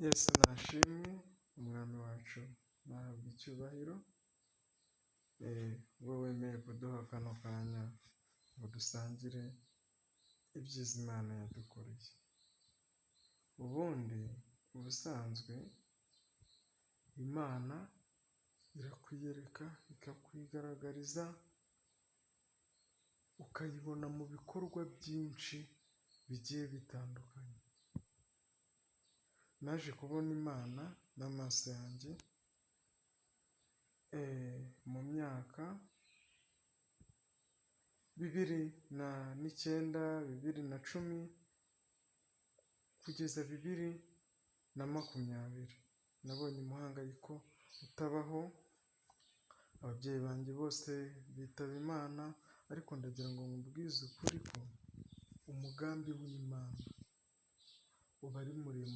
Yesu nashimwe, umwami wacu nahabwa icyubahiro, wowe wemeye kuduha kano kanya ngo dusangire ibyiza Imana yadukoreye. Ubundi ubusanzwe Imana irakwiyereka, ikakwigaragariza, ukayibona mu bikorwa byinshi bigiye bitandukanye. Naje kubona Imana n'amaso yanjye mu myaka 2009, 2010 kugeza 2020. Nabonye umuhangayiko utabaho, ababyeyi banjye bose bitaba Imana, ariko ndagira ngo nkubwize ukuri ko umugambi w'Imana uba ari muremure.